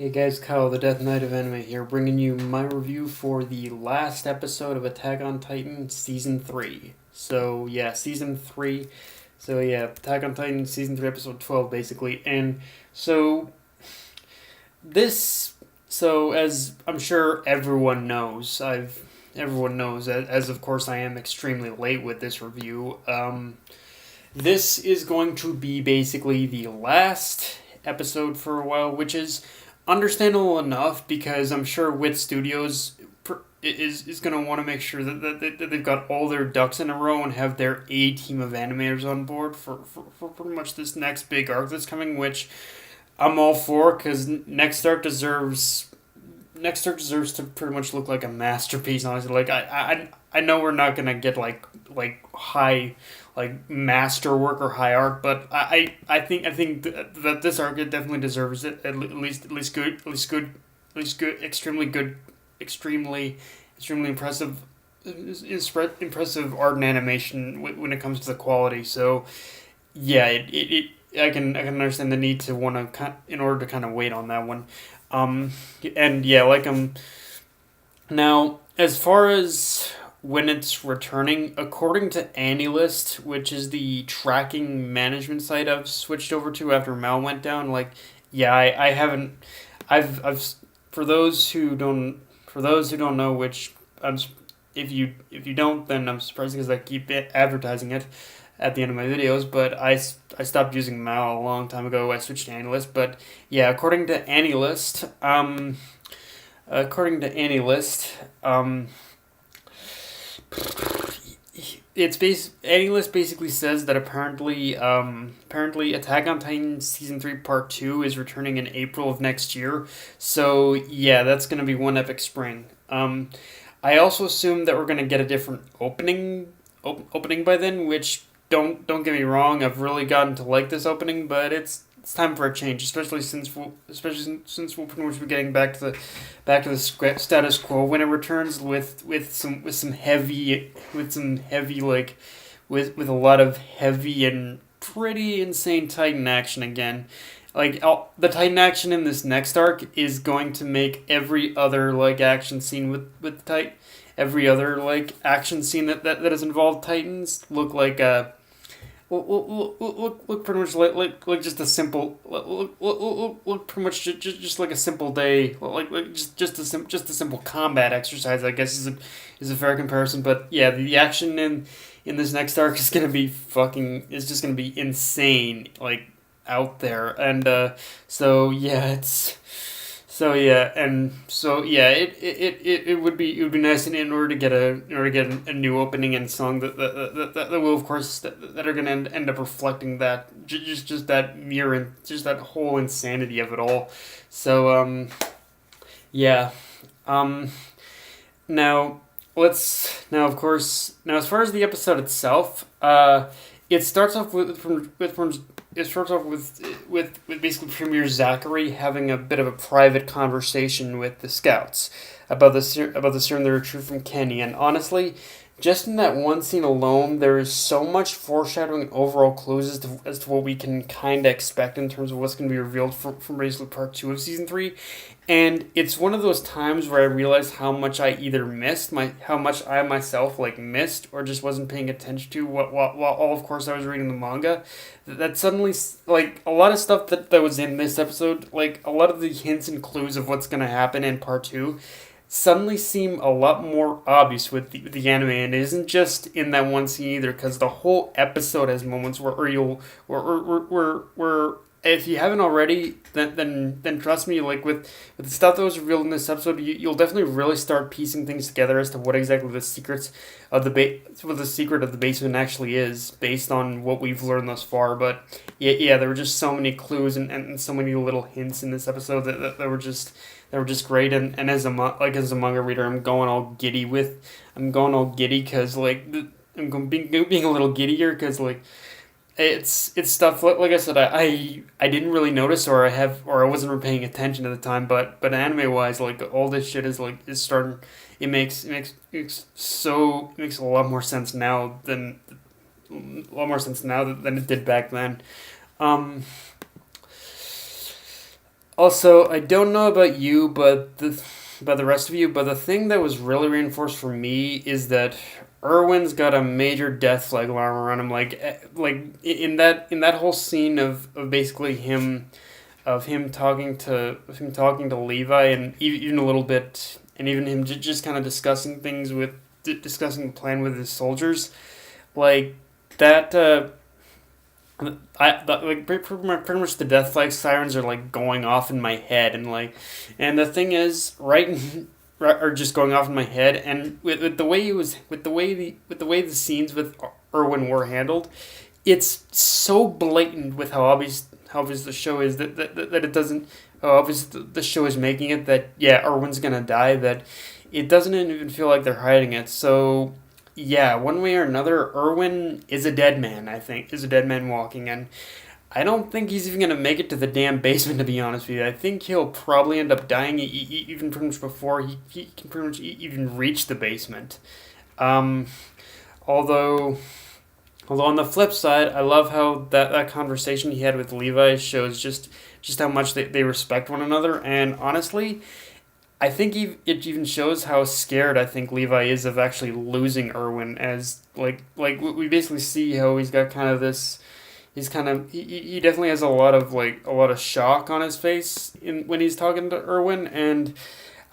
Hey guys, Kyle, the Death Knight of Anime here, bringing you my review for the last episode of Attack on Titan Season 3. Season 3. Attack on Titan Season 3, Episode 12, basically. And so, this, as I'm sure everyone knows, as of course I am extremely late with this review, this is going to be basically the last episode for a while, which is understandable enough because I'm sure Wit Studios is going to want to make sure that they've got all their ducks in a row and have their A team of animators on board for pretty much this next big arc that's coming, which I'm all for because next arc deserves to pretty much look like a masterpiece. Honestly, like I know we're not gonna get like high like masterwork or high art, but I think that this arc it definitely deserves it. At least good, extremely impressive art and animation when it comes to the quality. So yeah, I can understand the need to want to in order to kind of wait on that one. And yeah, now as far as when it's returning, according to AniList, which is the tracking management site I've switched over to after Mal went down, I haven't, I've for those who don't know, which if you don't, then I'm surprised because I keep advertising it at the end of my videos, but I stopped using Mal a long time ago. I switched to AniList, but yeah, according to AniList, AniList basically says that apparently Attack on Titan season 3 part 2 is returning in April of next year. So yeah, that's gonna be one epic spring. I also assume that we're gonna get a different opening by then, which don't get me wrong, I've really gotten to like this opening, but it's time for a change, especially since we'll pretty much be getting back to the status quo when it returns with some heavy with a lot of heavy and pretty insane Titan action again. The Titan action in this next arc is going to make every other action scene with Titan, every other action scene that has involved Titans look pretty much like just a simple look pretty much just like a simple day just a simple combat exercise, I guess, is a fair comparison. But yeah, the action in this next arc is just gonna be insane, out there. And it would be nice in order to get a new opening and song that will, of course, that are gonna end up reflecting that just that mirror and just that whole insanity of it all. So yeah um now as far as the episode itself, it starts off with basically Premier Zachary having a bit of a private conversation with the scouts about the serum they retrieved from Kenny. And honestly, just in that one scene alone, there is so much foreshadowing and overall clues as to what we can kind of expect in terms of what's going to be revealed from basically part 2 of season 3. And it's one of those times where I realized how much I either how much I myself missed or just wasn't paying attention to while all, of course, I was reading the manga. That suddenly, a lot of stuff that was in this episode, a lot of the hints and clues of what's going to happen in part 2, suddenly seem a lot more obvious with the anime, and it isn't just in that one scene either, because the whole episode has moments where if you haven't already, then trust me, with the stuff that was revealed in this episode, you'll definitely really start piecing things together as to what exactly the secret of the basement actually is, based on what we've learned thus far. But yeah, there were just so many clues and so many little hints in this episode that were just great. And as a manga reader, I'm going all giddy because being a little giddier because it's stuff like I said, I didn't really notice, or I wasn't repaying attention at the time, but anime wise, all this shit is starting. It makes a lot more sense now than it did back then. Um, Also, I don't know about you, but the rest of you, but the thing that was really reinforced for me is that Irwin's got a major death flag alarm around him. In that whole scene of basically him talking to Levi, and even a little bit, and even him just kind of discussing the plan with his soldiers, like that. Pretty much the death flag sirens are like going off in my head, and the thing is, are just going off in my head, and with the way it was, with the way the scenes with Irwin were handled, it's so blatant with how obvious the show is that it doesn't, how obvious the show is making it, that yeah, Irwin's gonna die, that it doesn't even feel like they're hiding it. So yeah, one way or another, Irwin is a dead man. I think is a dead man walking, and I don't think he's even gonna make it to the damn basement. To be honest with you, I think he'll probably end up dying even pretty much before he can pretty much even reach the basement. Um, although. Although on the flip side, I love how that conversation he had with Levi shows just how much they respect one another. And honestly, I think it even shows how scared I think Levi is of actually losing Irwin. As we basically see how he's got kind of this. He definitely has a lot of shock on his face when he's talking to Irwin, and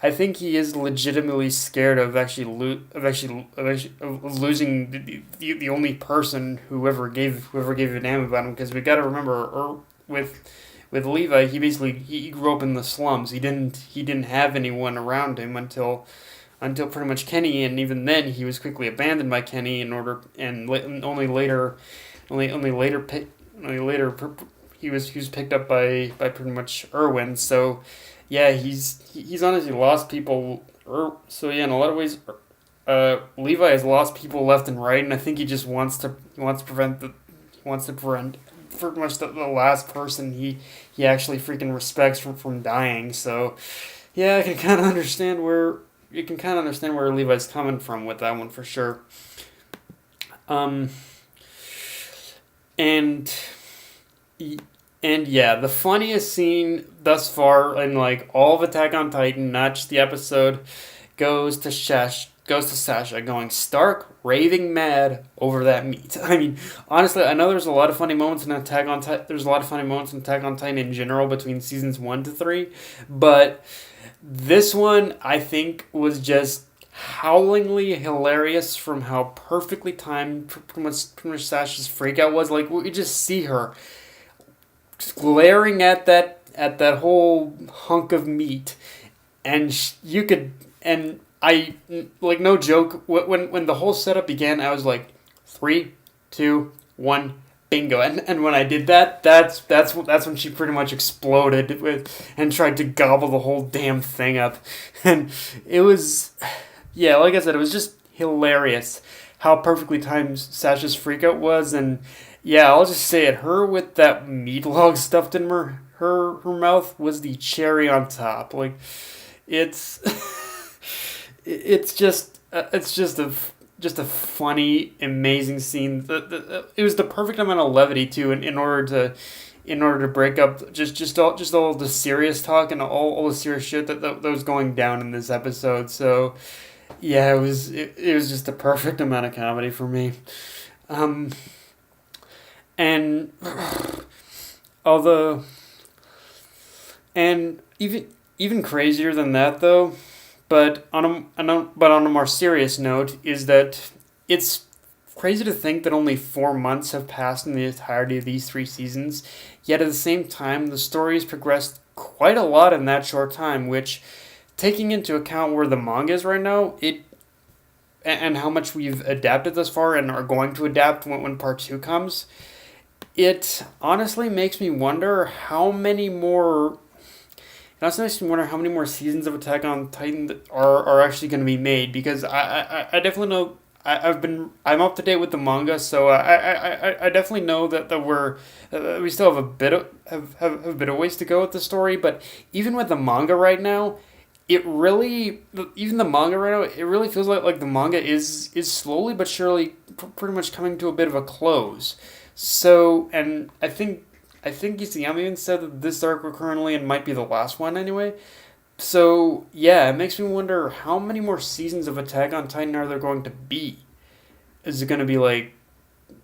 I think he is legitimately scared of of losing the only person who ever gave a damn about him, because we got to remember, with Levi, he grew up in the slums. He didn't have anyone around him until pretty much Kenny, and even then he was quickly abandoned by Kenny in order, and only later he was picked up by pretty much Irwin. So yeah, he's honestly lost people. So yeah, in a lot of ways, Levi has lost people left and right, and I think he wants to prevent pretty much the last person he actually freaking respects from dying. So yeah, I can kind of understand where Levi's coming from with that one for sure. Um, and And yeah, the funniest scene thus far in like all of Attack on Titan, not just the episode, goes to Sasha going stark raving mad over that meat. I mean, honestly, I know there's a lot of funny moments in Attack on Titan. There's a lot of funny moments in Attack on Titan in general between seasons 1 to 3, but this one I think was just howlingly hilarious from how perfectly timed pretty much Sasha's freakout was. Like we just see her glaring at that whole hunk of meat, and you could, and I, like, no joke, when the whole setup began, I was like 3, 2, 1, bingo. And when I did that, that's when she pretty much exploded and tried to gobble the whole damn thing up. And it was, yeah, like I said, it was just hilarious how perfectly timed Sasha's freakout was. And yeah, I'll just say it. Her with that meat log stuffed in her mouth was the cherry on top. Like, it's it's just a funny, amazing scene. It was the perfect amount of levity too, in order to break up just all the serious talk and all the serious shit that was going down in this episode. So yeah, it was just the perfect amount of comedy for me. Um, and although and even crazier than that though, but on a more serious note, is that it's crazy to think that only 4 months have passed in the entirety of these 3 seasons. Yet at the same time, the story has progressed quite a lot in that short time. Which, taking into account where the manga is right now, and how much we've adapted thus far and are going to adapt when part 2 comes, it honestly makes me wonder how many more. It also makes me wonder how many more seasons of Attack on Titan are actually going to be made, because I definitely know I'm up to date with the manga, so I definitely know that we still have have a bit of ways to go with the story. But even with the manga right now, even the manga right now, it really feels like the manga is slowly but surely pretty much coming to a bit of a close. So, and I think I think Isayama even said that this arc we're currently in might be the last one anyway. So yeah, it makes me wonder how many more seasons of Attack on Titan are there going to be? Is it going to be like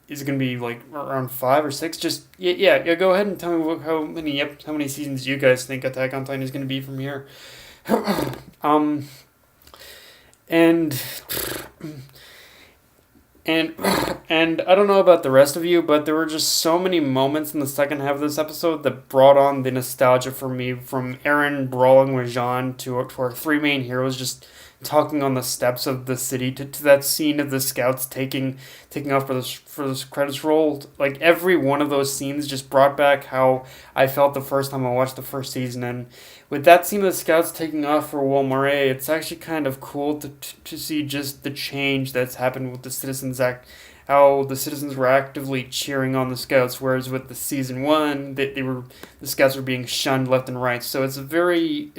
is it going to be like around 5 or 6? Just yeah. Go ahead and tell me how many seasons you guys think Attack on Titan is going to be from here. um, and and and I don't know about the rest of you, but there were just so many moments in the second half of this episode that brought on the nostalgia for me. From Eren brawling with Jean to our three main heroes just talking on the steps of the city to that scene of the scouts taking off for this credits roll. Like every one of those scenes just brought back how I felt the first time I watched the first season. And with that scene of the scouts taking off for Walmart, it's actually kind of cool to see just the change that's happened with the citizens act, how the citizens were actively cheering on the scouts, whereas with the season one, the scouts were being shunned left and right. So it's a very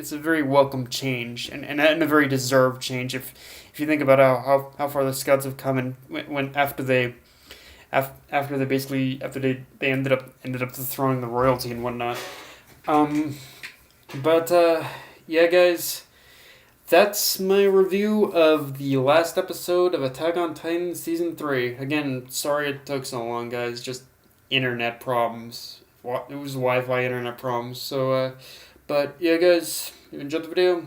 welcome change, and a very deserved change if you think about how far the scouts have come, and when after they ended up throwing the royalty and whatnot. Um, but yeah, guys, that's my review of the last episode of Attack on Titan Season 3. Again, sorry it took so long, guys. Just internet problems. It was Wi-Fi internet problems. So, but yeah, guys, if you enjoyed the video,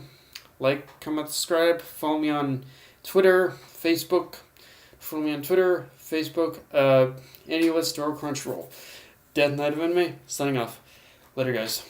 like, comment, subscribe. Follow me on Twitter, Facebook. Follow me on Twitter, Facebook, AnyList, or Crunchyroll. Death Knight of Anime, signing off. Later, guys.